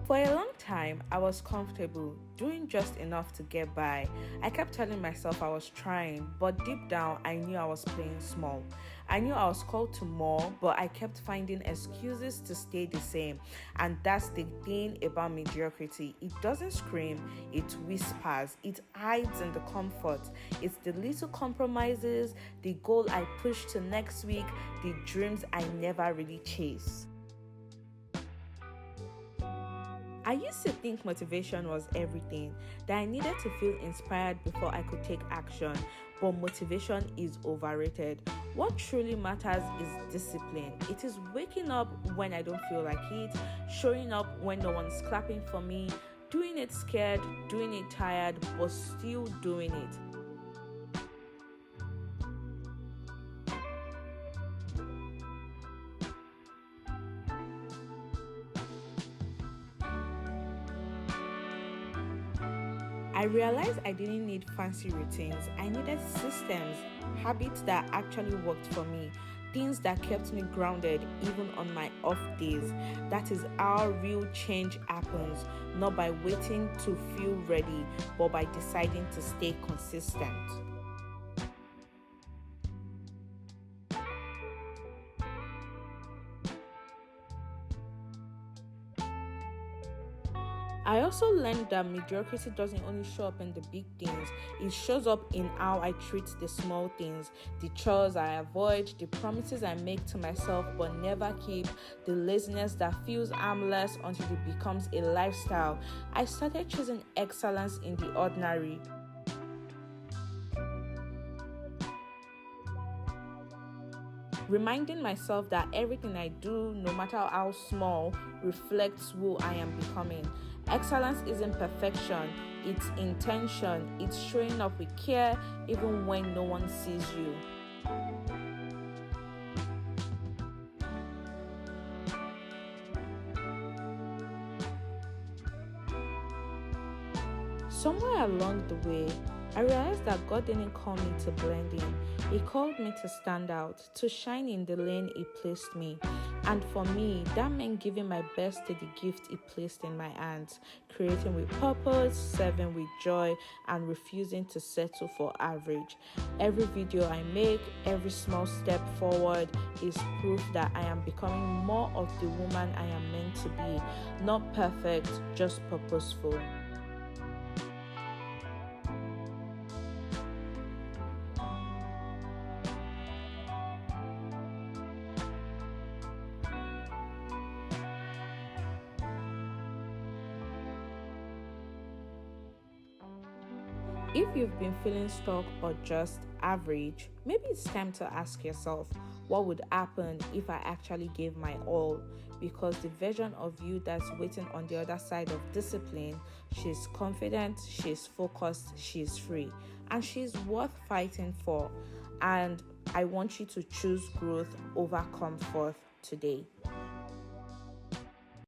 For a long time, I was comfortable, doing just enough to get by. I kept telling myself I was trying, but deep down, I knew I was playing small. I knew I was called to more, but I kept finding excuses to stay the same. And that's the thing about mediocrity. It doesn't scream, it whispers, it hides in the comfort. It's the little compromises, the goal I push to next week, the dreams I never really chase. I used to think motivation was everything, that I needed to feel inspired before I could take action, but motivation is overrated. What truly matters is discipline. It is waking up when I don't feel like it, showing up when no one's clapping for me, doing it scared, doing it tired, but still doing it. I realized I didn't need fancy routines. I needed systems, habits that actually worked for me, things that kept me grounded even on my off days. That is how real change happens, not by waiting to feel ready, but by deciding to stay consistent. I also learned that mediocrity doesn't only show up in the big things, it shows up in how I treat the small things, the chores I avoid, the promises I make to myself but never keep, the laziness that feels harmless until it becomes a lifestyle. I started choosing excellence in the ordinary. Reminding myself that everything I do, no matter how small, reflects who I am becoming. Excellence isn't perfection, it's intention, it's showing up with care even when no one sees you. Somewhere along the way, I realized that God didn't call me to blend in. He called me to stand out, to shine in the lane He placed me. And for me, that meant giving my best to the gift He placed in my hands, creating with purpose, serving with joy, and refusing to settle for average. Every video I make, every small step forward is proof that I am becoming more of the woman I am meant to be. Not perfect, just purposeful. If you've been feeling stuck or just average, maybe it's time to ask yourself, what would happen if I actually gave my all? Because the version of you that's waiting on the other side of discipline, she's confident, she's focused, she's free, and she's worth fighting for. And I want you to choose growth over comfort today.